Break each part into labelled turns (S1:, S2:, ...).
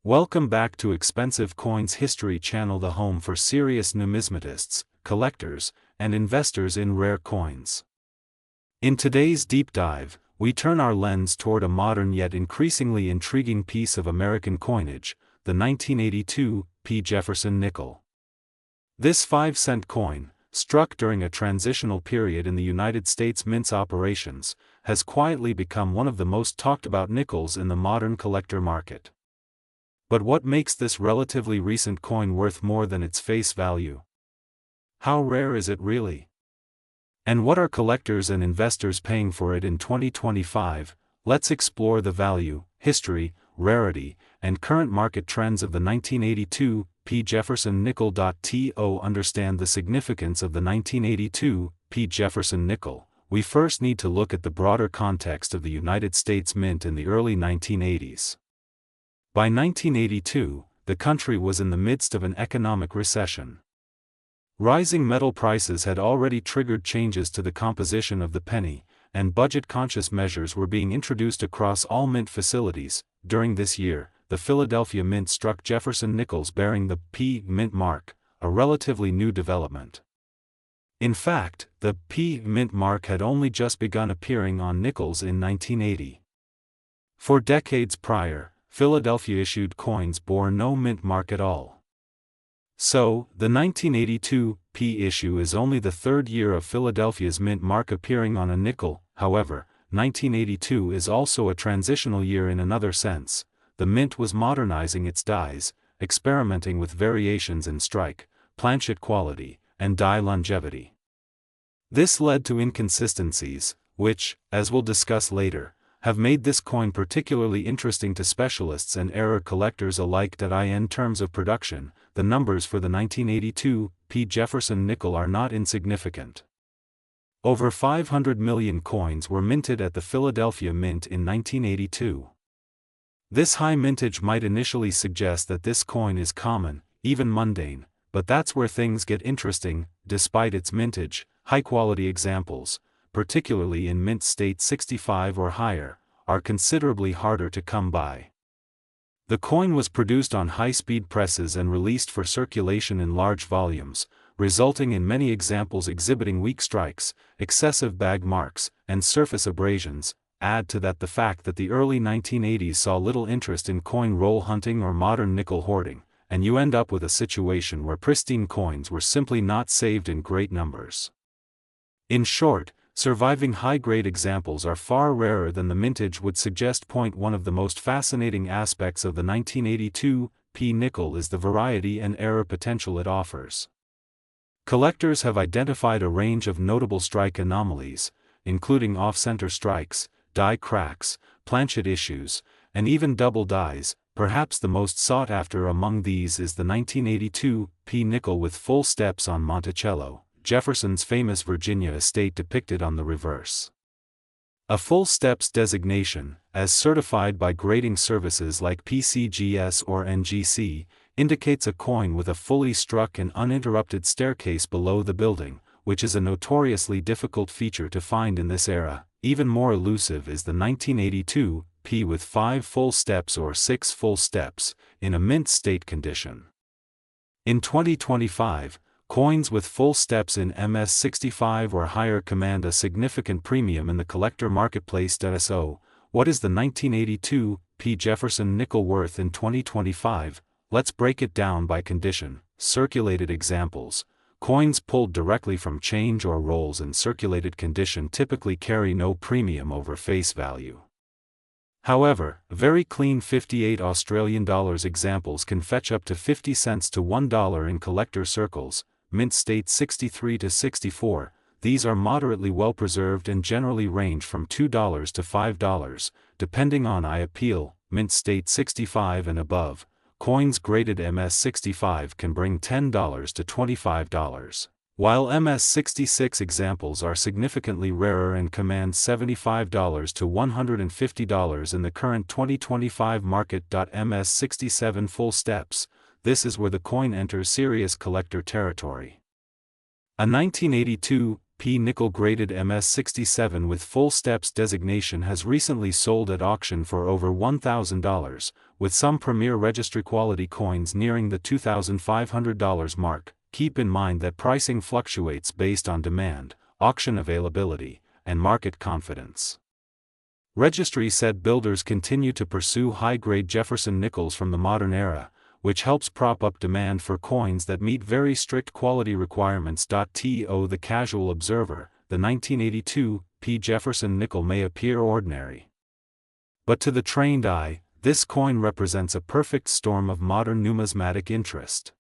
S1: Welcome back to Expensive Coins History Channel, the home for serious numismatists, collectors, and investors in rare coins. In today's deep dive, we turn our lens toward a modern yet increasingly intriguing piece of American coinage, the 1982 P. Jefferson nickel. This 5-cent coin, struck during a transitional period in the United States Mint's operations, has quietly become one of the most talked about nickels in the modern collector market. But what makes this relatively recent coin worth more than its face value? How rare is it really? And what are collectors and investors paying for it in 2025? Let's explore the value, history, rarity, and current market trends of the 1982 P. Jefferson nickel. To understand the significance of the 1982 P. Jefferson nickel, we first need to look at the broader context of the United States Mint in the early 1980s. By 1982, the country was in the midst of an economic recession. Rising metal prices had already triggered changes to the composition of the penny, and budget-conscious measures were being introduced across all mint facilities. During this year, the Philadelphia Mint struck Jefferson nickels bearing the P Mint mark, a relatively new development. In fact, the P Mint mark had only just begun appearing on nickels in 1980. For decades prior, Philadelphia-issued coins bore no mint mark at all. So, the 1982 P issue is only the third year of Philadelphia's mint mark appearing on a nickel. However, 1982 is also a transitional year in another sense. The mint was modernizing its dies, experimenting with variations in strike, planchet quality, and die longevity. This led to inconsistencies, which, as we'll discuss later, have made this coin particularly interesting to specialists and error collectors alike. In terms of production, the numbers for the 1982 P. Jefferson nickel are not insignificant. Over 500 million coins were minted at the Philadelphia Mint in 1982. This high mintage might initially suggest that this coin is common, even mundane, but that's where things get interesting. Despite its mintage, high-quality examples, particularly in mint state 65 or higher, are considerably harder to come by. The coin was produced on high-speed presses and released for circulation in large volumes, resulting in many examples exhibiting weak strikes, excessive bag marks, and surface abrasions. Add to that the fact that the early 1980s saw little interest in coin roll hunting or modern nickel hoarding, and you end up with a situation where pristine coins were simply not saved in great numbers. In short, surviving high-grade examples are far rarer than the mintage would suggest. One of the most fascinating aspects of the 1982 P nickel is the variety and error potential it offers. Collectors have identified a range of notable strike anomalies, including off-center strikes, die cracks, planchet issues, and even double dies. Perhaps the most sought after among these is the 1982 P nickel with full steps on Monticello, Jefferson's famous Virginia estate depicted on the reverse. A full steps designation, as certified by grading services like PCGS or NGC, indicates a coin with a fully struck and uninterrupted staircase below the building, which is a notoriously difficult feature to find in this era. Even more elusive is the 1982 P with 5 full steps or 6 full steps, in a mint state condition. In 2025, coins with full steps in MS65 or higher command a significant premium in the collector marketplace. So, what is the 1982 P. Jefferson nickel worth in 2025? Let's break it down by condition. Circulated examples. Coins pulled directly from change or rolls in circulated condition typically carry no premium over face value. However, very clean 58 Australian dollars examples can fetch up to 50 cents to $1 in collector circles. Mint state 63 to 64, these are moderately well preserved and generally range from $2 to $5, depending on eye appeal. Mint state 65 and above, coins graded MS65 can bring $10 to $25, while MS66 examples are significantly rarer and command $75 to $150 in the current 2025 market. MS67 full steps, this is where the coin enters serious collector territory. A 1982 P nickel graded MS67 with full steps designation has recently sold at auction for over $1,000, with some premier registry quality coins nearing the $2,500 mark. Keep in mind that pricing fluctuates based on demand, auction availability, and market confidence. Registry said builders continue to pursue high-grade Jefferson nickels from the modern era, which helps prop up demand for coins that meet very strict quality requirements. To the casual observer, the 1982 P Jefferson nickel may appear ordinary. But to the trained eye, this coin represents a perfect storm of modern numismatic interest.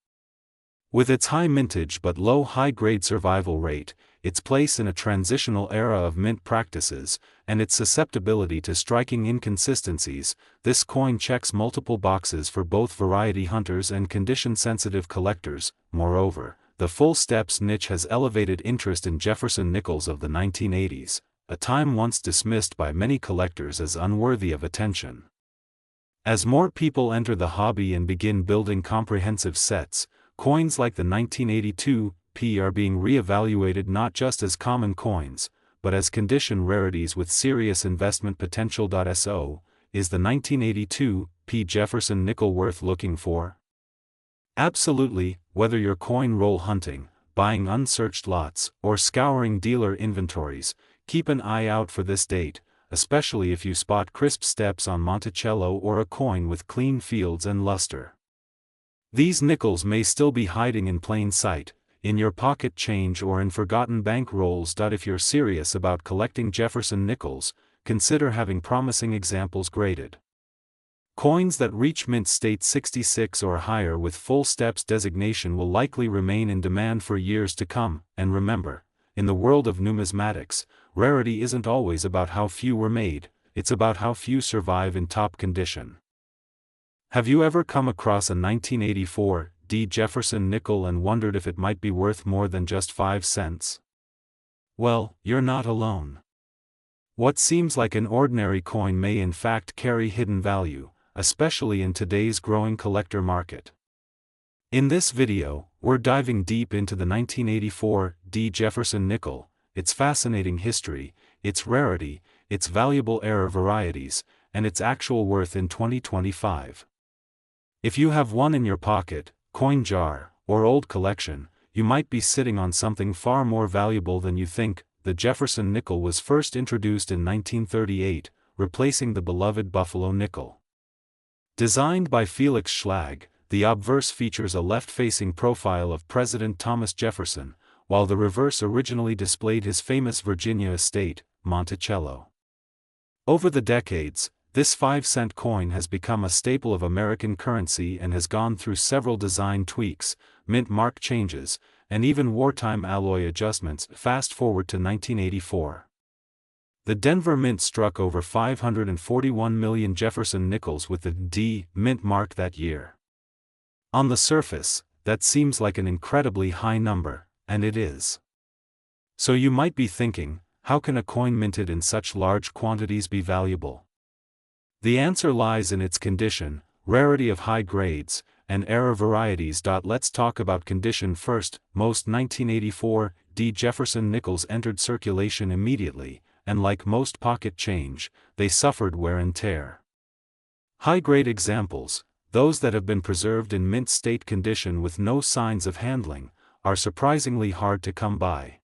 S1: With its high mintage but low high-grade survival rate, its place in a transitional era of mint practices, and its susceptibility to striking inconsistencies, this coin checks multiple boxes for both variety hunters and condition-sensitive collectors. Moreover, the full steps niche has elevated interest in Jefferson nickels of the 1980s, a time once dismissed by many collectors as unworthy of attention. As more people enter the hobby and begin building comprehensive sets, coins like the 1982 P are being re-evaluated not just as common coins, but as condition rarities with serious investment potential. So, is the 1982 P Jefferson nickel worth looking for? Absolutely, whether you're coin roll hunting, buying unsearched lots, or scouring dealer inventories, keep an eye out for this date, especially if you spot crisp steps on Monticello or a coin with clean fields and luster. These nickels may still be hiding in plain sight, in your pocket change or in forgotten bank rolls. If you're serious about collecting Jefferson nickels, consider having promising examples graded. Coins that reach mint state 66 or higher with full steps designation will likely remain in demand for years to come, and remember, in the world of numismatics, rarity isn't always about how few were made, it's about how few survive in top condition. Have you ever come across a 1984 D Jefferson nickel and wondered if it might be worth more than just 5 cents? Well, you're not alone. What seems like an ordinary coin may in fact carry hidden value, especially in today's growing collector market. In this video, we're diving deep into the 1984 D Jefferson nickel, its fascinating history, its rarity, its valuable era varieties, and its actual worth in 2025. If you have one in your pocket, coin jar, or old collection, you might be sitting on something far more valuable than you think. The Jefferson nickel was first introduced in 1938, replacing the beloved Buffalo nickel. Designed by Felix Schlag, the obverse features a left-facing profile of President Thomas Jefferson, while the reverse originally displayed his famous Virginia estate, Monticello. Over the decades, this 5-cent coin has become a staple of American currency and has gone through several design tweaks, mint mark changes, and even wartime alloy adjustments. Fast forward to 1984. The Denver Mint struck over 541 million Jefferson nickels with the D mint mark that year. On the surface, that seems like an incredibly high number, and it is. So you might be thinking, how can a coin minted in such large quantities be valuable? The answer lies in its condition, rarity of high grades, and era varieties. Let's talk about condition first. Most 1984 D Jefferson nickels entered circulation immediately, and like most pocket change, they suffered wear and tear. High-grade examples, those that have been preserved in mint state condition with no signs of handling, are surprisingly hard to come by.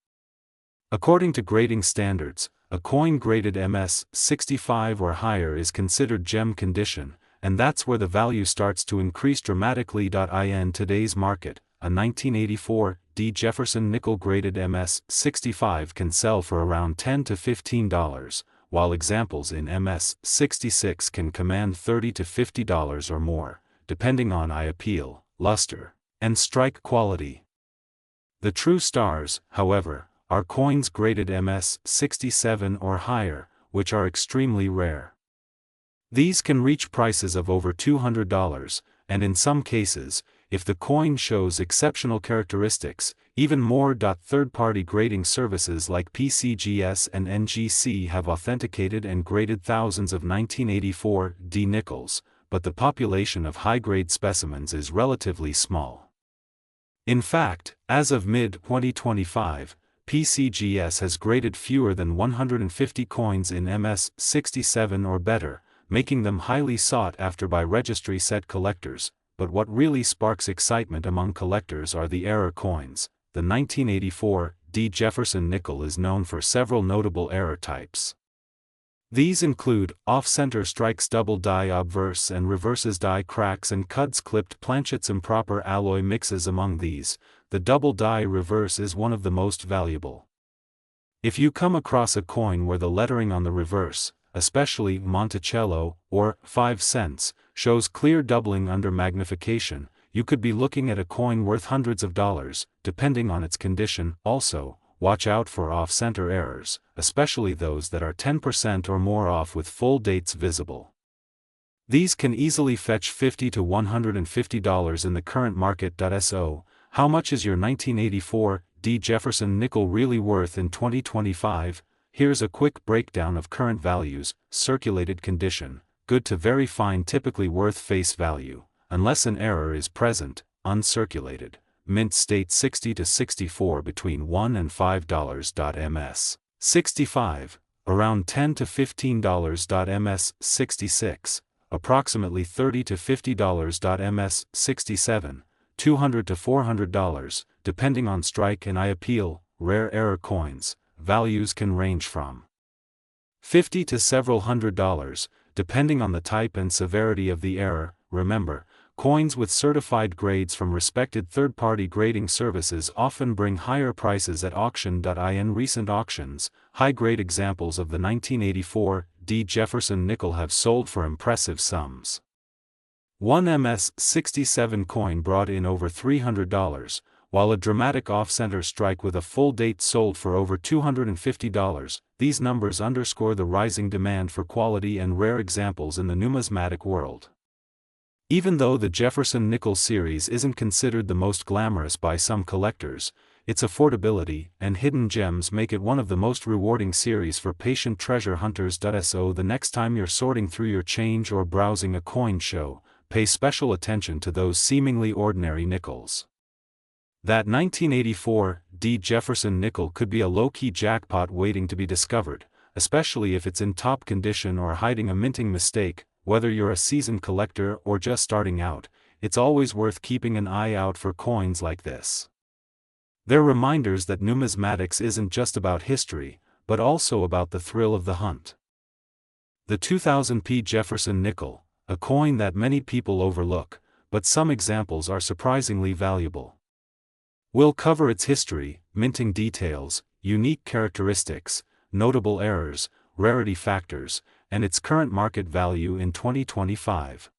S1: According to grading standards, a coin graded MS 65 or higher is considered gem condition, and that's where the value starts to increase dramatically. In today's market, a 1984 D Jefferson nickel graded MS 65 can sell for around $10 to $15, while examples in MS 66 can command $30 to $50 or more, depending on eye appeal, luster, and strike quality. The true stars, however, are coins graded MS 67 or higher, which are extremely rare. These can reach prices of over $200, and in some cases, if the coin shows exceptional characteristics, even more. Third-party grading services like PCGS and NGC have authenticated and graded thousands of 1984 D nickels, but the population of high-grade specimens is relatively small. In fact, as of mid-2025, PCGS has graded fewer than 150 coins in MS 67 or better, making them highly sought after by registry set collectors. But what really sparks excitement among collectors are the error coins. The 1984 D. Jefferson nickel is known for several notable error types. These include off-center strikes, double die obverse and reverses, die cracks and cuts, clipped planchets, improper alloy mixes. Among these, the double die reverse is one of the most valuable. If you come across a coin where the lettering on the reverse, especially Monticello or 5 cents, shows clear doubling under magnification, you could be looking at a coin worth hundreds of dollars, depending on its condition. Also, watch out for off-center errors, especially those that are 10% or more off with full dates visible. These can easily fetch $50 to $150 in the current market. So, how much is your 1984 D. Jefferson nickel really worth in 2025? Here's a quick breakdown of current values: circulated condition, good to very fine, typically worth face value, unless an error is present; uncirculated, mint state 60 to 64, between $1 and $5. Ms. 65, around $10 to $15. Ms. 66, approximately $30 to $50. Ms. 67, $200 to $400, depending on strike and eye appeal. Rare error coins, values can range from $50 to several $100s, depending on the type and severity of the error. Remember, coins with certified grades from respected third-party grading services often bring higher prices at auction. In recent auctions, high-grade examples of the 1984 D. Jefferson nickel have sold for impressive sums. One Ms. 67 coin brought in over $300, while a dramatic off-center strike with a full date sold for over $250. These numbers underscore the rising demand for quality and rare examples in the numismatic world. Even though the Jefferson nickel series isn't considered the most glamorous by some collectors, its affordability and hidden gems make it one of the most rewarding series for patient treasure hunters. So the next time you're sorting through your change or browsing a coin show, pay special attention to those seemingly ordinary nickels. That 1984 D. Jefferson nickel could be a low-key jackpot waiting to be discovered, especially if it's in top condition or hiding a minting mistake. Whether you're a seasoned collector or just starting out, it's always worth keeping an eye out for coins like this. They're reminders that numismatics isn't just about history, but also about the thrill of the hunt. The 2000p Jefferson nickel, a coin that many people overlook, but some examples are surprisingly valuable. We'll cover its history, minting details, unique characteristics, notable errors, rarity factors, and its current market value in 2025.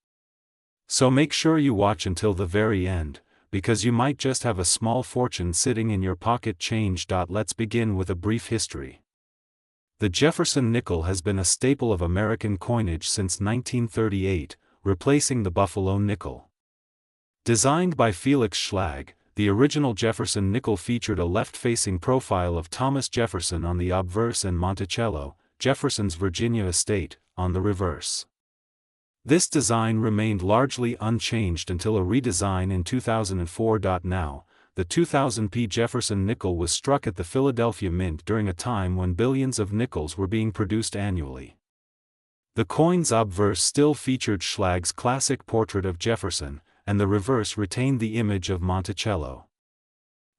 S1: So make sure you watch until the very end, because you might just have a small fortune sitting in your pocket change. Let's begin with a brief history. The Jefferson nickel has been a staple of American coinage since 1938, replacing the Buffalo nickel. Designed by Felix Schlag, the original Jefferson nickel featured a left-facing profile of Thomas Jefferson on the obverse and Monticello, Jefferson's Virginia estate, on the reverse. This design remained largely unchanged until a redesign in 2004. Now, the 2000p Jefferson nickel was struck at the Philadelphia Mint during a time when billions of nickels were being produced annually. The coin's obverse still featured Schlag's classic portrait of Jefferson, and the reverse retained the image of Monticello.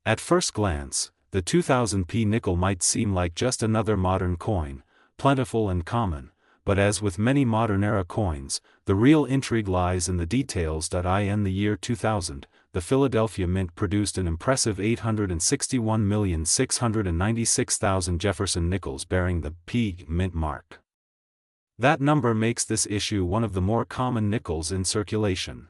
S1: At first glance, the 2000p nickel might seem like just another modern coin, plentiful and common, but as with many modern-era coins, the real intrigue lies in the details. In the year 2000, the Philadelphia Mint produced an impressive 861,696,000 Jefferson nickels bearing the P mint mark. That number makes this issue one of the more common nickels in circulation.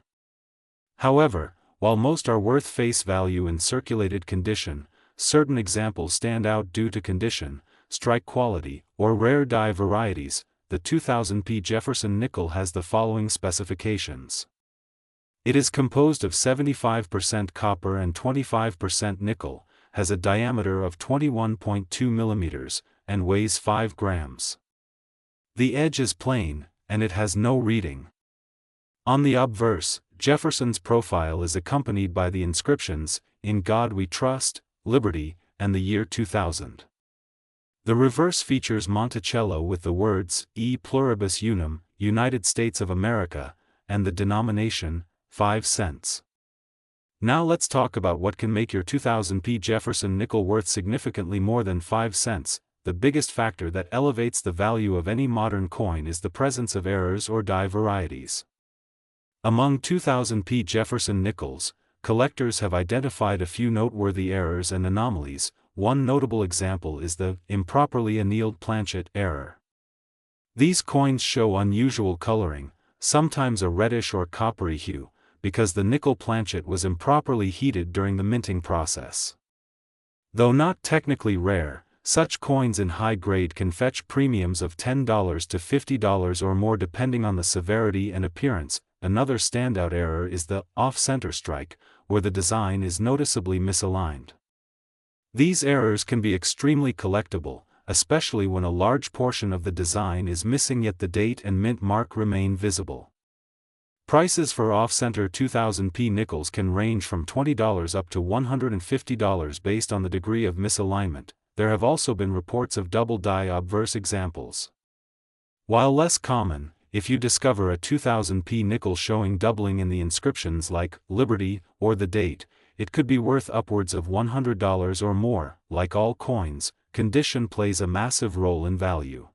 S1: However, while most are worth face value in circulated condition, certain examples stand out due to condition, strike quality, or rare die varieties. The 2000p Jefferson nickel has the following specifications. It is composed of 75% copper and 25% nickel, has a diameter of 21.2 mm, and weighs 5 grams. The edge is plain, and it has no reading. On the obverse, Jefferson's profile is accompanied by the inscriptions, "In God We Trust," "Liberty," and the year 2000. The reverse features Monticello with the words, "E pluribus unum," United States of America, and the denomination, 5 cents. Now let's talk about what can make your 2000p Jefferson nickel worth significantly more than 5 cents. The biggest factor that elevates the value of any modern coin is the presence of errors or die varieties. Among 2000p Jefferson nickels, collectors have identified a few noteworthy errors and anomalies. One notable example is the improperly annealed planchet error. These coins show unusual coloring, sometimes a reddish or coppery hue, because the nickel planchet was improperly heated during the minting process. Though not technically rare, such coins in high grade can fetch premiums of $10 to $50 or more depending on the severity and appearance. Another standout error is the off-center strike, where the design is noticeably misaligned. These errors can be extremely collectible, especially when a large portion of the design is missing yet the date and mint mark remain visible. Prices for off-center 2000p nickels can range from $20 up to $150 based on the degree of misalignment. There have also been reports of double die obverse examples. While less common, if you discover a 2000p nickel showing doubling in the inscriptions like Liberty or the date, it could be worth upwards of $100 or more. Like all coins, condition plays a massive role in value.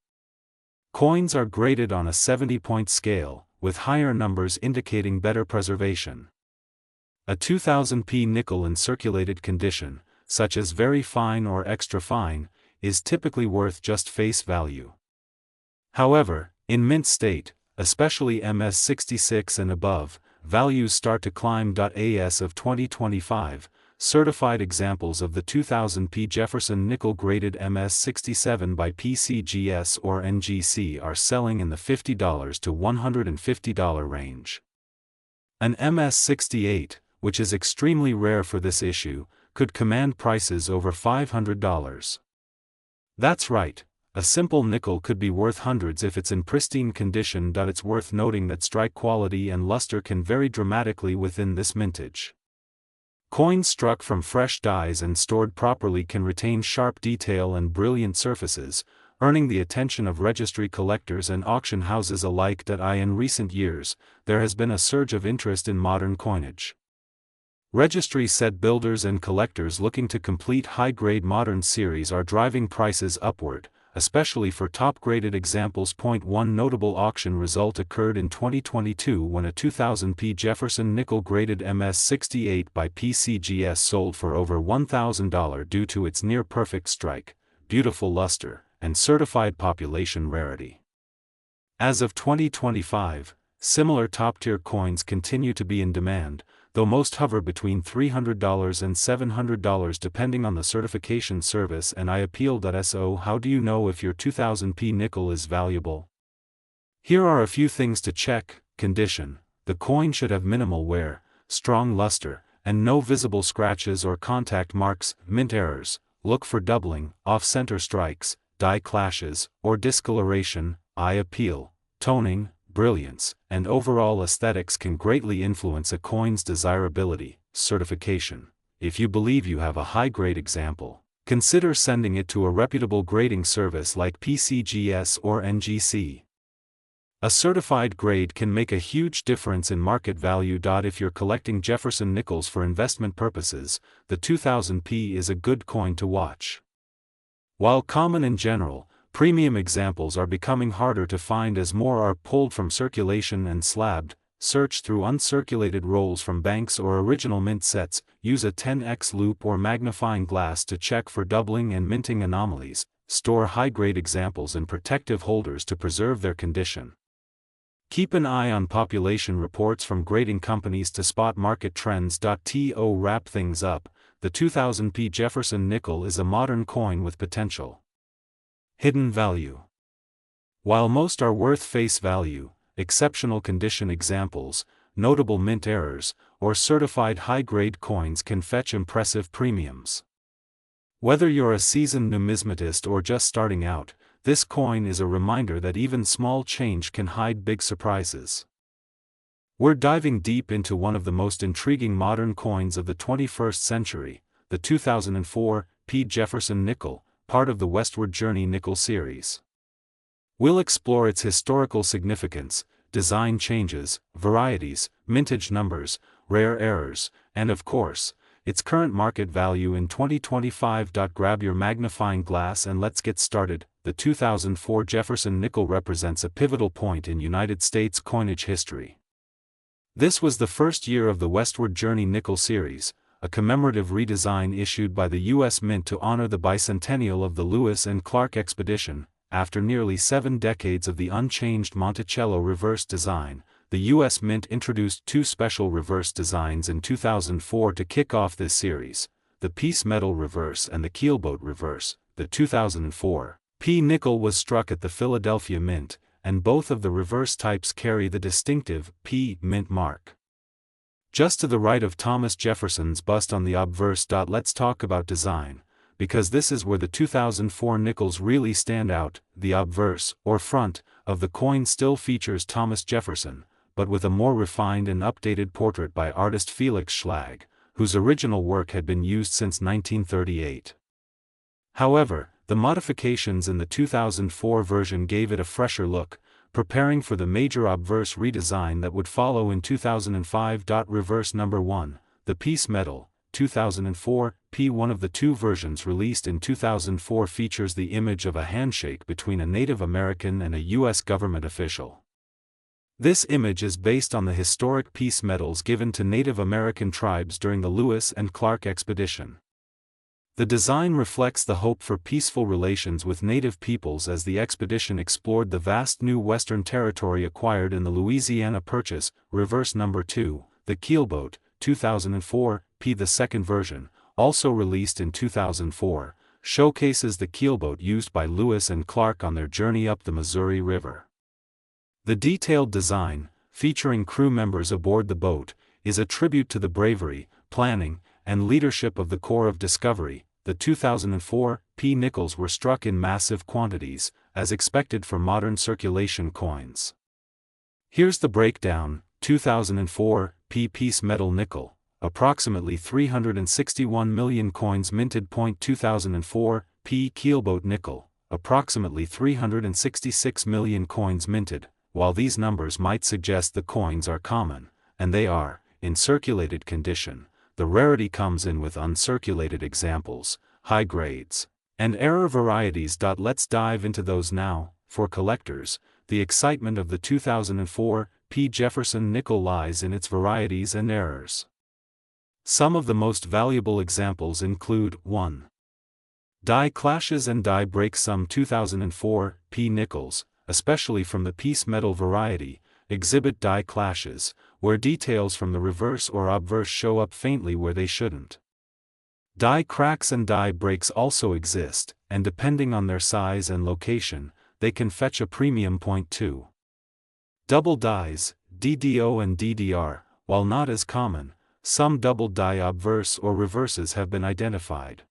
S1: Coins are graded on a 70-point scale, with higher numbers indicating better preservation. A 2000p nickel in circulated condition, such as very fine or extra fine, is typically worth just face value. However, in mint state, especially MS66 and above, values start to climb. As of 2025, certified examples of the 2000p Jefferson nickel graded MS67 by PCGS or NGC are selling in the $50 to $150 range. An MS68, which is extremely rare for this issue, could command prices over $500. That's right, a simple nickel could be worth hundreds if it's in pristine condition. It's worth noting that strike quality and luster can vary dramatically within this mintage. Coins struck from fresh dies and stored properly can retain sharp detail and brilliant surfaces, earning the attention of registry collectors and auction houses alike. In recent years, there has been a surge of interest in modern coinage. Registry set builders and collectors looking to complete high-grade modern series are driving prices upward, especially for top-graded examples. One notable auction result occurred in 2022 when a 2000p Jefferson nickel-graded MS68 by PCGS sold for over $1,000 due to its near-perfect strike, beautiful luster, and certified population rarity. As of 2025, similar top-tier coins continue to be in demand, though most hover between $300 and $700 depending on the certification service. And I appeal.so. How do you know if your 2000p nickel is valuable? Here are a few things to check. Condition: the coin should have minimal wear, strong luster, and no visible scratches or contact marks. Mint errors: look for doubling, off-center strikes, die clashes, or discoloration. I appeal: toning, brilliance, and overall aesthetics can greatly influence a coin's desirability. Certification: if you believe you have a high-grade example, consider sending it to a reputable grading service like PCGS or NGC. A certified grade can make a huge difference in market value. If you're collecting Jefferson nickels for investment purposes, the 2000p is a good coin to watch. While common in general, premium examples are becoming harder to find as more are pulled from circulation and slabbed. Search through uncirculated rolls from banks or original mint sets. Use a 10x loupe or magnifying glass to check for doubling and minting anomalies. Store high-grade examples in protective holders to preserve their condition. Keep an eye on population reports from grading companies to spot market trends. To wrap things up, the 2000p Jefferson nickel is a modern coin with potential. Hidden value: while most are worth face value, exceptional condition examples, notable mint errors, or certified high-grade coins can fetch impressive premiums. Whether you're a seasoned numismatist or just starting out, this coin is a reminder that even small change can hide big surprises. We're diving deep into one of the most intriguing modern coins of the 21st century, the 2004 P. Jefferson nickel, part of the Westward Journey nickel series. We'll explore its historical significance, design changes, varieties, mintage numbers, rare errors, and of course, its current market value in 2025. Grab your magnifying glass and let's get started. The 2004 Jefferson nickel represents a pivotal point in United States coinage history. This was the first year of the Westward Journey Nickel series, a commemorative redesign issued by the U.S. Mint to honor the bicentennial of the Lewis and Clark expedition. After nearly 7 decades of the unchanged Monticello reverse design, the U.S. Mint introduced 2 special reverse designs in 2004 to kick off this series, the piece metal reverse and the keelboat reverse. The 2004 P nickel was struck at the Philadelphia Mint, and both of the reverse types carry the distinctive P Mint mark. Just to the right of Thomas Jefferson's bust on the obverse. Let's talk about design, because this is where the 2004 nickels really stand out. The obverse, or front, of the coin still features Thomas Jefferson, but with a more refined and updated portrait by artist Felix Schlag, whose original work had been used since 1938. However, the modifications in the 2004 version gave it a fresher look, preparing for the major obverse redesign that would follow in 2005. Reverse number 1, the piece metal, 2004, P. One of the 2 versions released in 2004 features the image of a handshake between a Native American and a U.S. government official. This image is based on the historic peace medals given to Native American tribes during the Lewis and Clark expedition. The design reflects the hope for peaceful relations with Native peoples as the expedition explored the vast new western territory acquired in the Louisiana Purchase. Reverse number 2, the keelboat, 2004, P. The second version, also released in 2004, showcases the keelboat used by Lewis and Clark on their journey up the Missouri River. The detailed design, featuring crew members aboard the boat, is a tribute to the bravery, planning, and leadership of the Corps of Discovery. The 2004 P nickels were struck in massive quantities, as expected for modern circulation coins. Here's the breakdown. 2004 P piece metal nickel, approximately 361 million coins minted. 2004 P keelboat nickel, approximately 366 million coins minted. While these numbers might suggest the coins are common, and they are, in circulated condition, the rarity comes in with uncirculated examples, high grades, and error varieties. Let's dive into those now. For collectors, the excitement of the 2004 P Jefferson nickel lies in its varieties and errors. Some of the most valuable examples include 1. Die clashes and die breaks. Some 2004 P nickels, especially from the piece metal variety, exhibit die clashes, where details from the reverse or obverse show up faintly where they shouldn't. Die cracks and die breaks also exist, and depending on their size and location, they can fetch a premium. 2. Double dies, DDO and DDR, while not as common, some double die obverse or reverses have been identified.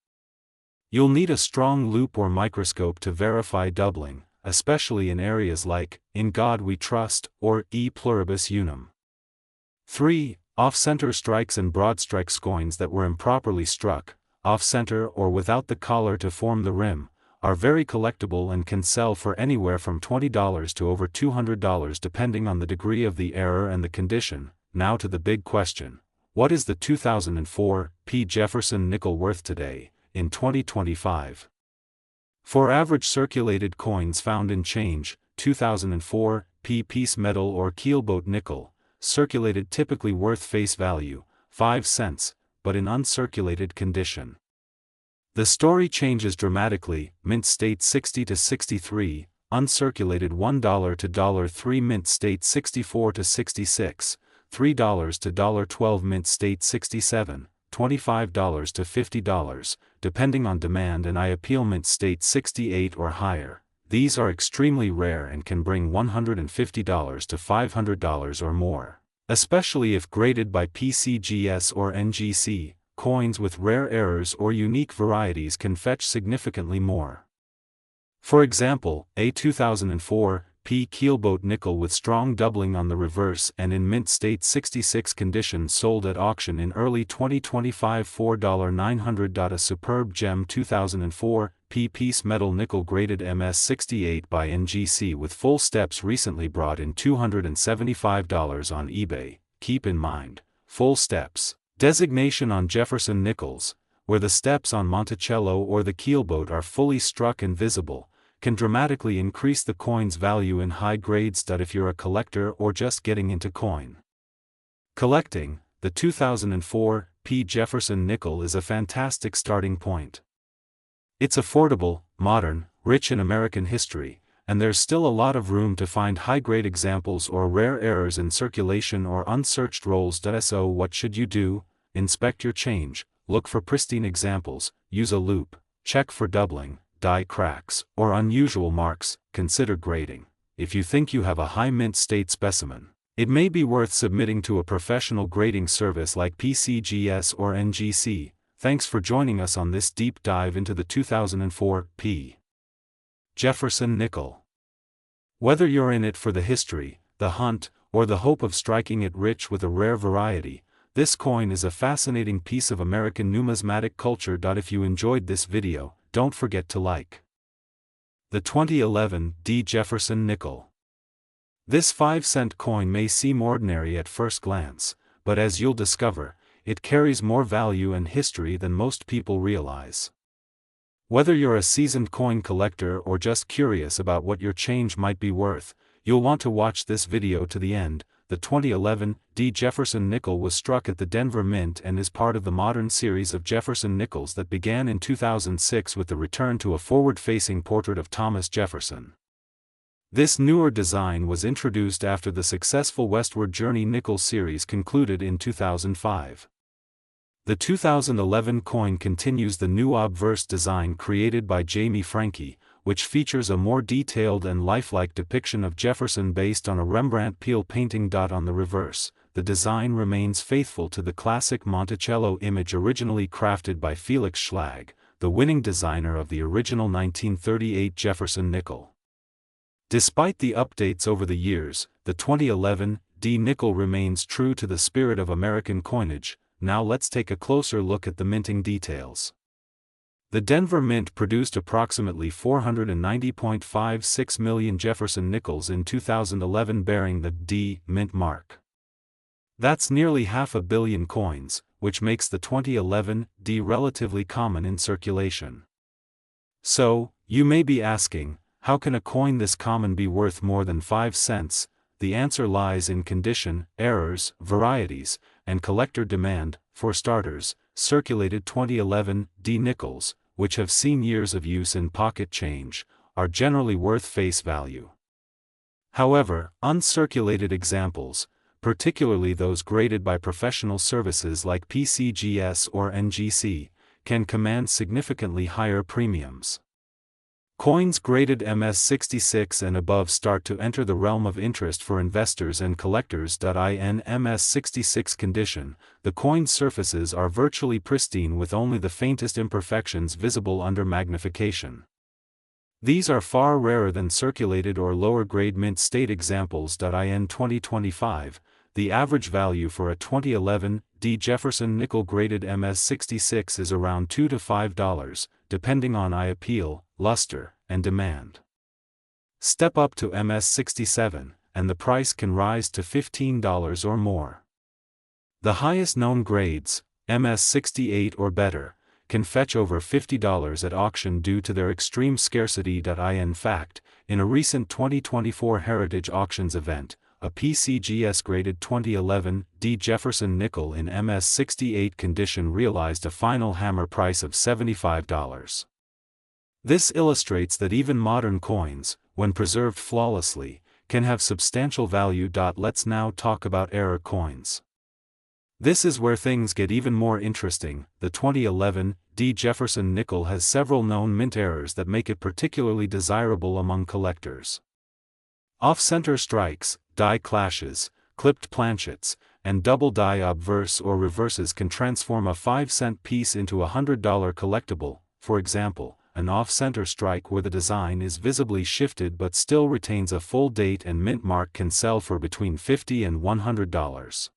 S1: You'll need a strong loupe or microscope to verify doubling, especially in areas like, In God We Trust, or E Pluribus Unum. 3. Off-center strikes and broad strike coins that were improperly struck, off-center or without the collar to form the rim, are very collectible and can sell for anywhere from $20 to over $200 depending on the degree of the error and the condition. Now to the big question: what is the 2004 P Jefferson nickel worth today, in 2025? For average circulated coins found in change, 2004 P piece metal or keelboat nickel, circulated typically worth face value, 5 cents, but in uncirculated condition. The story changes dramatically. Mint state 60 to 63, uncirculated $1 to $3. Mint state 64 to 66, $3 to $12. Mint state 67, $25 to $50, depending on demand, and I appeal mint state 68 or higher. These are extremely rare and can bring $150 to $500 or more, especially if graded by PCGS or NGC. Coins with rare errors or unique varieties can fetch significantly more. For example, a 2004 P keelboat nickel with strong doubling on the reverse and in mint state 66 condition sold at auction in early 2025 $4,900. A superb gem 2004 P piece metal nickel graded MS68 by NGC with full steps recently brought in $275 on eBay. Keep in mind, full steps designation on Jefferson nickels, where the steps on Monticello or the keelboat are fully struck and visible, can dramatically increase the coin's value in high-grade stud if you're a collector or just getting into coin collecting. The 2004 P Jefferson nickel is a fantastic starting point. It's affordable, modern, rich in American history, and there's still a lot of room to find high-grade examples or rare errors in circulation or unsearched rolls. So what should you do? Inspect your change, look for pristine examples, use a loupe, check for doubling, die cracks, or unusual marks. Consider grading. If you think you have a high mint state specimen, it may be worth submitting to a professional grading service like PCGS or NGC. Thanks for joining us on this deep dive into the 2004 P. Jefferson nickel. Whether you're in it for the history, the hunt, or the hope of striking it rich with a rare variety, this coin is a fascinating piece of American numismatic culture. If you enjoyed this video, don't forget to like. The 2011 D. Jefferson nickel. This 5-cent coin may seem ordinary at first glance, but as you'll discover, it carries more value and history than most people realize. Whether you're a seasoned coin collector or just curious about what your change might be worth, you'll want to watch this video to the end. The 2011 D. Jefferson nickel was struck at the Denver Mint and is part of the modern series of Jefferson nickels that began in 2006 with the return to a forward-facing portrait of Thomas Jefferson. This newer design was introduced after the successful Westward Journey nickel series concluded in 2005. The 2011 coin continues the new obverse design created by Jamie Franke, which features a more detailed and lifelike depiction of Jefferson based on a Rembrandt Peale painting. On the reverse, the design remains faithful to the classic Monticello image originally crafted by Felix Schlag, the winning designer of the original 1938 Jefferson nickel. Despite the updates over the years, the 2011 D nickel remains true to the spirit of American coinage. Now let's take a closer look at the minting details. The Denver Mint produced approximately 490.56 million Jefferson nickels in 2011 bearing the D mint mark. That's nearly 500 million coins, which makes the 2011 D relatively common in circulation. So, you may be asking, how can a coin this common be worth more than 5 cents? The answer lies in condition, errors, varieties, and collector demand. For starters, circulated 2011 D nickels, which have seen years of use in pocket change, are generally worth face value. However, uncirculated examples, particularly those graded by professional services like PCGS or NGC, can command significantly higher premiums. Coins graded MS66 and above start to enter the realm of interest for investors and collectors. In MS66 condition, the coin's surfaces are virtually pristine with only the faintest imperfections visible under magnification. These are far rarer than circulated or lower-grade mint state examples. In 2025, the average value for a 2011 D. Jefferson nickel graded MS66 is around $2 to $5, depending on eye appeal, luster, and demand. Step up to MS67, and the price can rise to $15 or more. The highest known grades, MS68 or better, can fetch over $50 at auction due to their extreme scarcity. In fact, in a recent 2024 Heritage Auctions event, a PCGS graded 2011 D. Jefferson nickel in MS68 condition realized a final hammer price of $75. This illustrates that even modern coins, when preserved flawlessly, can have substantial value. Let's now talk about error coins. This is where things get even more interesting. The 2011 D. Jefferson nickel has several known mint errors that make it particularly desirable among collectors. Off-center strikes, die clashes, clipped planchets, and double die obverse or reverses can transform a 5-cent piece into a $100 collectible. For example, an off-center strike where the design is visibly shifted but still retains a full date and mint mark can sell for between $50 and $100.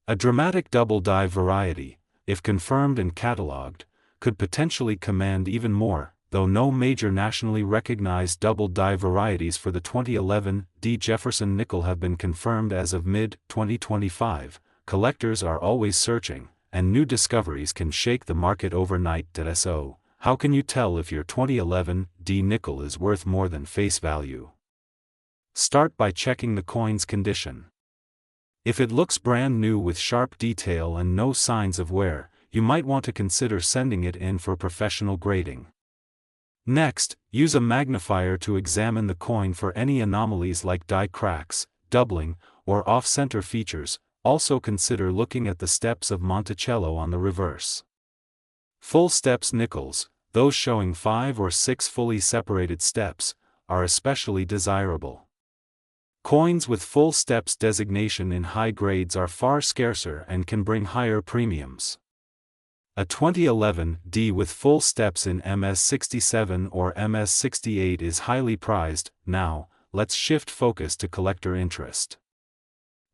S1: A dramatic double die variety, if confirmed and catalogued, could potentially command even more. though no major nationally recognized double die varieties for the 2011 D Jefferson nickel have been confirmed as of mid-2025. Collectors are always searching, and new discoveries can shake the market overnight. So, how can you tell if your 2011 D nickel is worth more than face value? Start by checking the coin's condition. If it looks brand new with sharp detail and no signs of wear, you might want to consider sending it in for professional grading. Next, use a magnifier to examine the coin for any anomalies like die cracks, doubling, or off-center features. Also consider looking at the steps of Monticello on the reverse. Full steps nickels, those showing 5 or 6 fully separated steps, are especially desirable. Coins with full steps designation in high grades are far scarcer and can bring higher premiums. A 2011 D with full steps in MS67 or MS68 is highly prized. Now, let's shift focus to collector interest.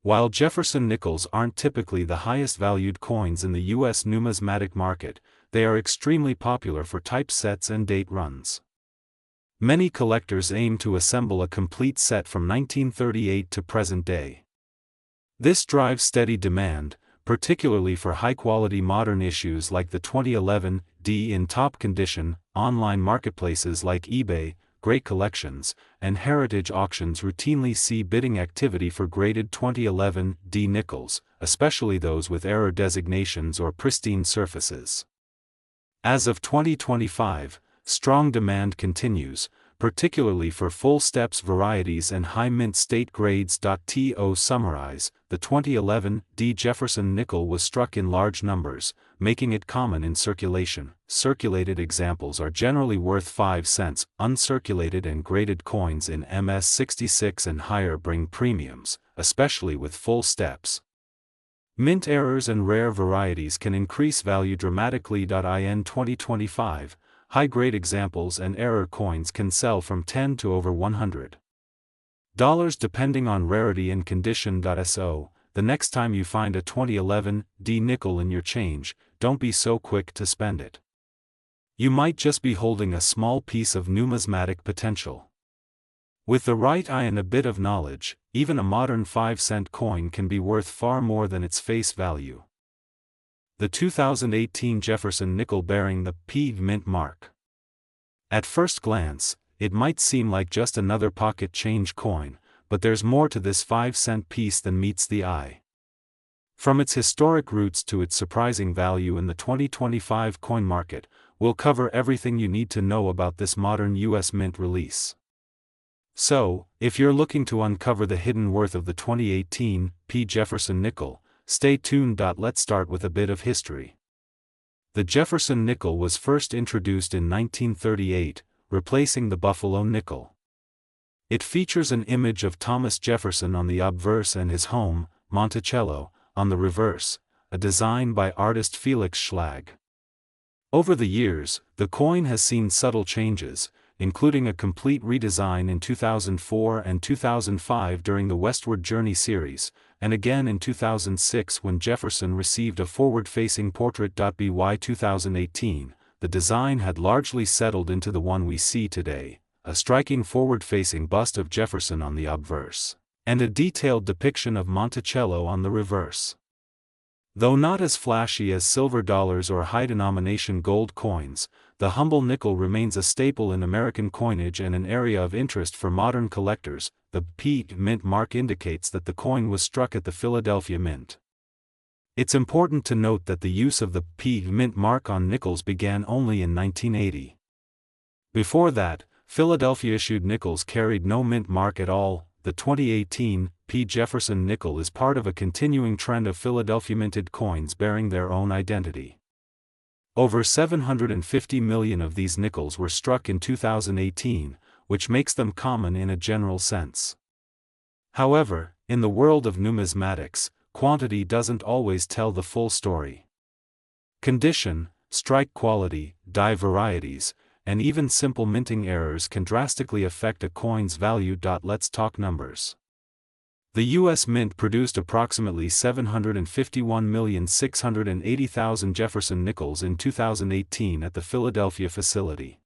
S1: While Jefferson nickels aren't typically the highest valued coins in the U.S. numismatic market, they are extremely popular for typesets and date runs. Many collectors aim to assemble a complete set from 1938 to present day. This drives steady demand, particularly for high-quality modern issues like the 2011 D in top condition. Online marketplaces like eBay, Great Collections, and Heritage Auctions routinely see bidding activity for graded 2011 D nickels, especially those with error designations or pristine surfaces. As of 2025, strong demand continues, particularly for full steps varieties and high mint state grades. To summarize, the 2011 D Jefferson nickel was struck in large numbers, making it common in circulation. Circulated examples are generally worth 5 cents. Uncirculated and graded coins in MS66 and higher bring premiums, especially with full steps. Mint errors and rare varieties can increase value dramatically. In 2025, high-grade examples and error coins can sell from $10 to over $100 depending on rarity and condition. So, the next time you find a 2011 D nickel in your change, don't be so quick to spend it. You might just be holding a small piece of numismatic potential. With the right eye and a bit of knowledge, even a modern 5-cent coin can be worth far more than its face value. The 2018 Jefferson nickel bearing the P mint mark. At first glance, it might seem like just another pocket change coin, but there's more to this 5-cent piece than meets the eye. From its historic roots to its surprising value in the 2025 coin market, we'll cover everything you need to know about this modern U.S. mint release. So, if you're looking to uncover the hidden worth of the 2018 P Jefferson nickel, stay tuned. Let's start with a bit of history. The Jefferson nickel was first introduced in 1938, replacing the Buffalo nickel. It features an image of Thomas Jefferson on the obverse and his home, Monticello, on the reverse, a design by artist Felix Schlag. Over the years, the coin has seen subtle changes, including a complete redesign in 2004 and 2005 during the Westward Journey series, and again in 2006 when Jefferson received a forward-facing portrait. By 2018, the design had largely settled into the one we see today, a striking forward-facing bust of Jefferson on the obverse, and a detailed depiction of Monticello on the reverse. Though not as flashy as silver dollars or high-denomination gold coins, the humble nickel remains a staple in American coinage and an area of interest for modern collectors. The P mint mark indicates that the coin was struck at the Philadelphia Mint. It's important to note that the use of the P mint mark on nickels began only in 1980. Before that, Philadelphia-issued nickels carried no mint mark at all. The 2018 P Jefferson nickel is part of a continuing trend of Philadelphia-minted coins bearing their own identity. Over 750 million of these nickels were struck in 2018, which makes them common in a general sense. However, in the world of numismatics, quantity doesn't always tell the full story. Condition, strike quality, die varieties, and even simple minting errors can drastically affect a coin's value. Let's talk numbers. The U.S. Mint produced approximately 751,680,000 Jefferson nickels in 2018 at the Philadelphia facility.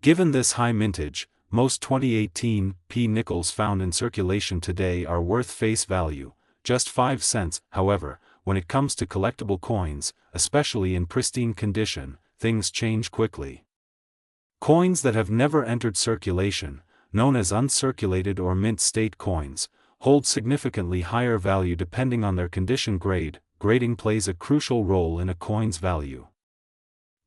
S1: Given this high mintage, most 2018 P nickels found in circulation today are worth face value, just 5 cents. However, when it comes to collectible coins, especially in pristine condition, things change quickly. Coins that have never entered circulation, known as uncirculated or mint state coins, hold significantly higher value depending on their condition grade. Grading plays a crucial role in a coin's value.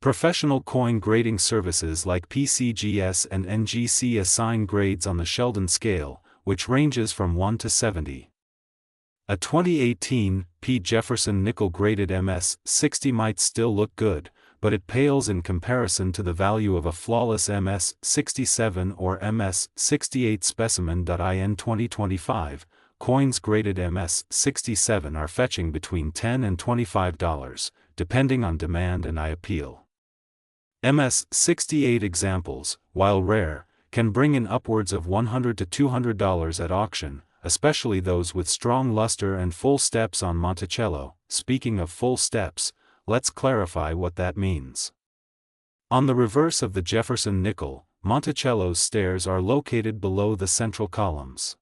S1: Professional coin grading services like PCGS and NGC assign grades on the Sheldon scale, which ranges from 1 to 70. A 2018 P. Jefferson nickel graded MS-60 might still look good, but it pales in comparison to the value of a flawless MS-67 or MS-68 specimen. In 2025, coins graded MS-67 are fetching between $10 and $25, depending on demand and eye appeal. MS-68 examples, while rare, can bring in upwards of $100 to $200 at auction, especially those with strong luster and full steps on Monticello. Speaking of full steps, let's clarify what that means. On the reverse of the Jefferson nickel, Monticello's stairs are located below the central columns.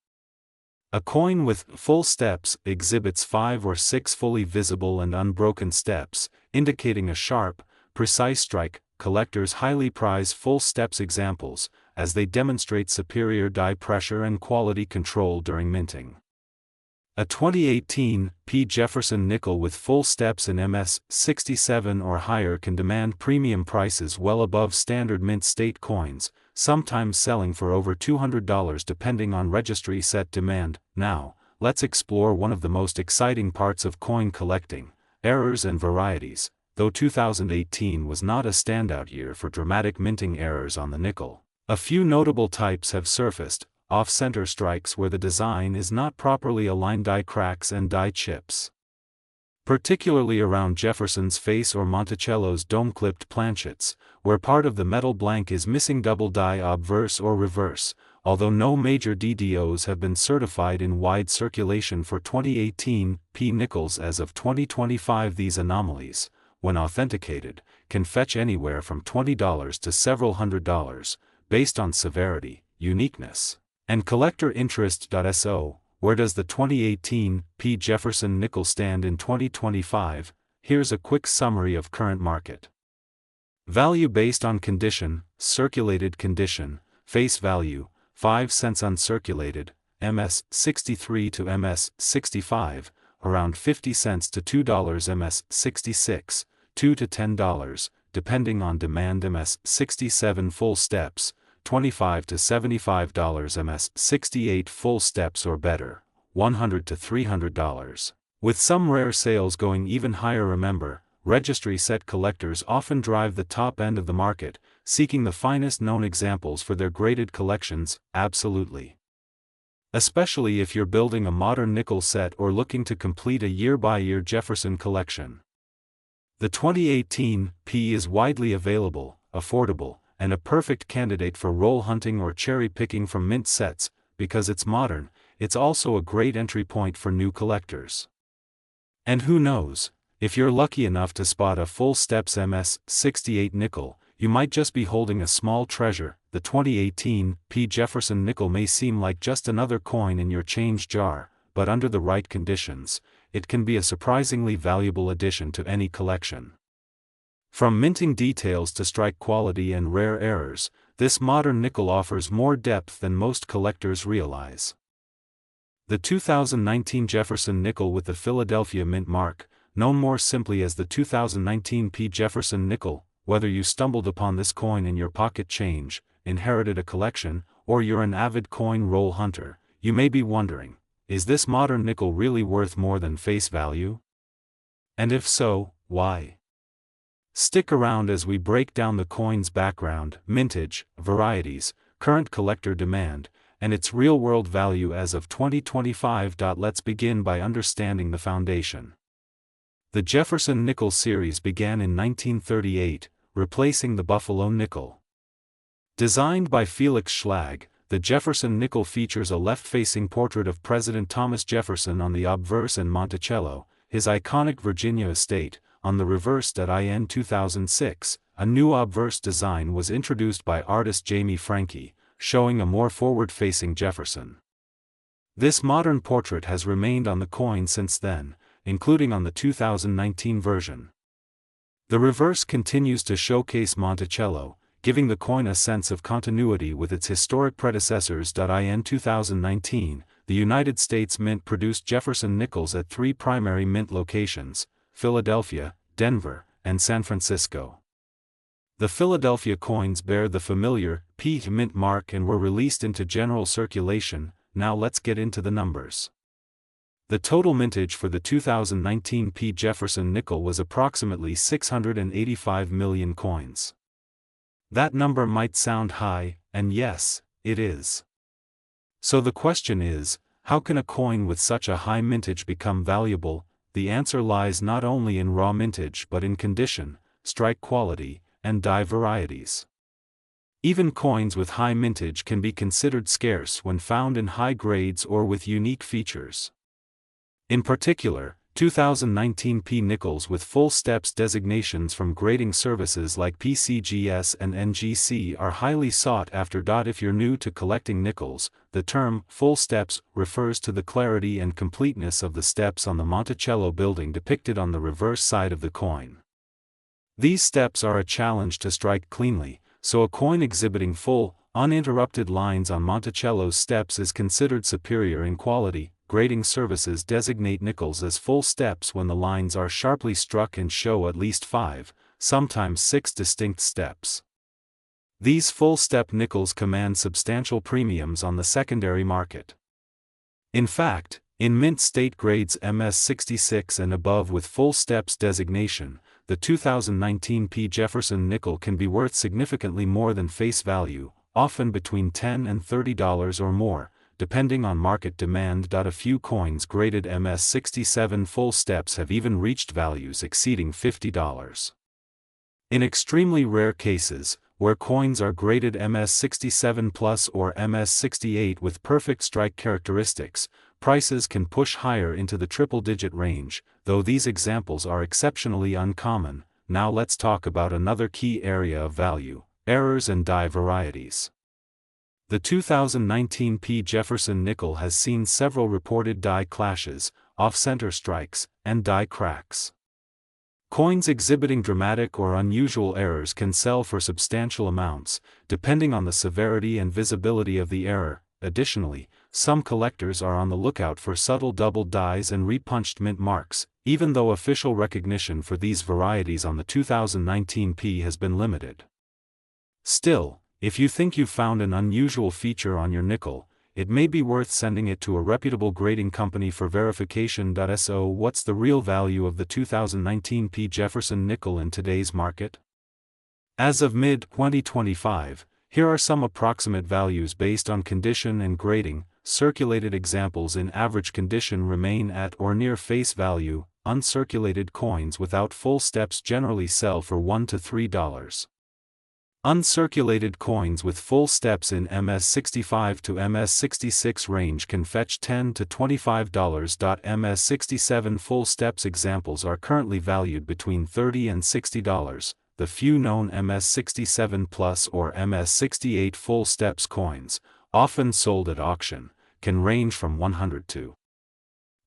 S1: A coin with full steps exhibits 5 or 6 fully visible and unbroken steps, indicating a sharp, precise strike. Collectors highly prize full steps examples, as they demonstrate superior die pressure and quality control during minting. A 2018 P. Jefferson nickel with full steps in MS-67 or higher can demand premium prices well above standard mint state coins, sometimes selling for over $200 depending on registry set demand. Now, let's explore one of the most exciting parts of coin collecting: errors and varieties. Though 2018 was not a standout year for dramatic minting errors on the nickel, a few notable types have surfaced: off-center strikes where the design is not properly aligned, die cracks and die chips. Particularly around Jefferson's face or Monticello's dome-clipped planchets, where part of the metal blank is missing, double die obverse or reverse. Although no major DDOs have been certified in wide circulation for 2018 P nickels as of 2025, these anomalies, when authenticated, can fetch anywhere from $20 to several $100s, based on severity, uniqueness, and collector interest. So, where does the 2018 P. Jefferson nickel stand in 2025? Here's a quick summary of current market value based on condition: circulated condition, face value, 5 cents; uncirculated, MS-63 to MS-65, around 50 cents to $2; MS-66, $2 to $10, depending on demand; MS-67 full steps, $25 to $75; MS-68 full steps or better, $100 to $300, with some rare sales going even higher. Remember, registry set collectors often drive the top end of the market, seeking the finest known examples for their graded collections. Absolutely. Especially if you're building a modern nickel set or looking to complete a year-by-year Jefferson collection. The 2018 P is widely available, affordable, and a perfect candidate for roll hunting or cherry-picking from mint sets. Because it's modern, it's also a great entry point for new collectors. And who knows, if you're lucky enough to spot a full steps MS-68 nickel, you might just be holding a small treasure. The 2018 P. Jefferson nickel may seem like just another coin in your change jar, but under the right conditions, it can be a surprisingly valuable addition to any collection. From minting details to strike quality and rare errors, this modern nickel offers more depth than most collectors realize. The 2019 Jefferson nickel with the Philadelphia Mint mark, known more simply as the 2019 P. Jefferson nickel. Whether you stumbled upon this coin in your pocket change, inherited a collection, or you're an avid coin roll hunter, you may be wondering, is this modern nickel really worth more than face value? And if so, why? Stick around as we break down the coin's background, mintage, varieties, current collector demand, and its real-world value as of 2025. Let's begin by understanding the foundation. The Jefferson nickel series began in 1938, replacing the Buffalo nickel. Designed by Felix Schlag, the Jefferson nickel features a left-facing portrait of President Thomas Jefferson on the obverse and Monticello, his iconic Virginia estate, on the reverse. In 2006, a new obverse design was introduced by artist Jamie Franke, showing a more forward-facing Jefferson. This modern portrait has remained on the coin since then, including on the 2019 version. The reverse continues to showcase Monticello, giving the coin a sense of continuity with its historic predecessors. In 2019, the United States Mint produced Jefferson nickels at 3 primary mint locations: Philadelphia, Denver, and San Francisco. The Philadelphia coins bear the familiar P mint mark and were released into general circulation. Now let's get into the numbers. The total mintage for the 2019 P. Jefferson nickel was approximately 685 million coins. That number might sound high, and yes, it is. So the question is, how can a coin with such a high mintage become valuable? The answer lies not only in raw mintage but in condition, strike quality, and die varieties. Even coins with high mintage can be considered scarce when found in high grades or with unique features. In particular, 2019 P nickels with full steps designations from grading services like PCGS and NGC are highly sought after. If you're new to collecting nickels, the term full steps refers to the clarity and completeness of the steps on the Monticello building depicted on the reverse side of the coin. These steps are a challenge to strike cleanly, so a coin exhibiting full, uninterrupted lines on Monticello's steps is considered superior in quality. Grading services designate nickels as full steps when the lines are sharply struck and show at least 5, sometimes 6 distinct steps. These full-step nickels command substantial premiums on the secondary market. In fact, in mint state grades MS66 and above with full steps designation, the 2019 P. Jefferson nickel can be worth significantly more than face value, often between $10 and $30 or more, depending on market demand. A few coins graded MS67 full steps have even reached values exceeding $50. In extremely rare cases, where coins are graded MS67 Plus or MS68 with perfect strike characteristics, prices can push higher into the triple-digit range, though these examples are exceptionally uncommon. Now let's talk about another key area of value: errors and die varieties. The 2019 P. Jefferson nickel has seen several reported die clashes, off-center strikes, and die cracks. Coins exhibiting dramatic or unusual errors can sell for substantial amounts, depending on the severity and visibility of the error. Additionally, some collectors are on the lookout for subtle double dies and repunched mint marks, even though official recognition for these varieties on the 2019 P has been limited. Still, if you think you've found an unusual feature on your nickel, it may be worth sending it to a reputable grading company for verification. So what's the real value of the 2019 P. Jefferson nickel in today's market? As of mid-2025, here are some approximate values based on condition and grading. Circulated examples in average condition remain at or near face value. Uncirculated coins without full steps generally sell for $1 to $3. Uncirculated coins with full steps in MS65 to MS66 range can fetch $10 to $25. MS67 full steps examples are currently valued between $30 and $60. The few known MS67 Plus or MS68 full steps coins, often sold at auction, can range from $100 to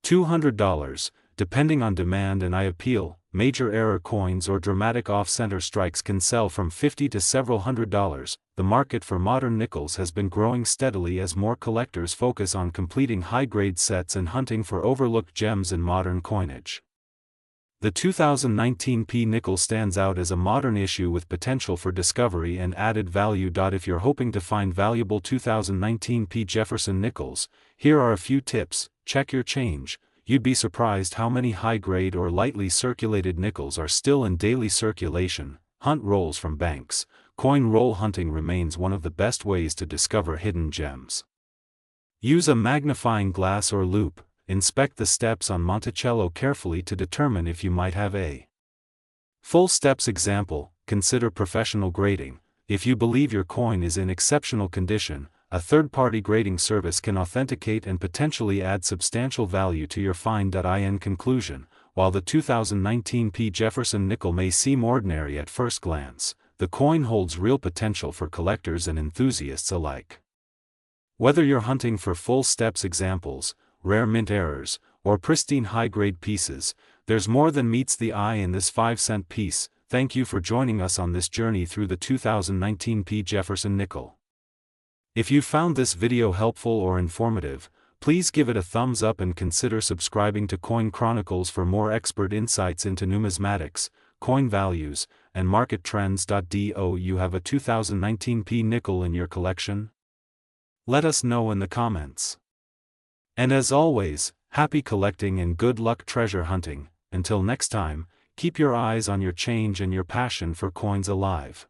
S1: $200, depending on demand and appeal. Major error coins or dramatic off-center strikes can sell from $50 to several $100s. The market for modern nickels has been growing steadily as more collectors focus on completing high-grade sets and hunting for overlooked gems in modern coinage. The 2019 P nickel stands out as a modern issue with potential for discovery and added value. If you're hoping to find valuable 2019 P Jefferson nickels, here are a few tips. Check your change. You'd be surprised how many high-grade or lightly circulated nickels are still in daily circulation. Hunt rolls from banks. Coin roll hunting remains one of the best ways to discover hidden gems. Use a magnifying glass or loupe. Inspect the steps on Monticello carefully to determine if you might have a full steps example. Consider professional grading. If you believe your coin is in exceptional condition, a third-party grading service can authenticate and potentially add substantial value to your find. In conclusion, while the 2019 P. Jefferson nickel may seem ordinary at first glance, the coin holds real potential for collectors and enthusiasts alike. Whether you're hunting for full steps examples, rare mint errors, or pristine high-grade pieces, there's more than meets the eye in this 5-cent piece. Thank you for joining us on this journey through the 2019 P. Jefferson nickel. If you found this video helpful or informative, please give it a thumbs up and consider subscribing to Coin Chronicles for more expert insights into numismatics, coin values, and market trends. Do you have a 2019 P nickel in your collection? Let us know in the comments. And as always, happy collecting and good luck treasure hunting. Until next time, keep your eyes on your change and your passion for coins alive.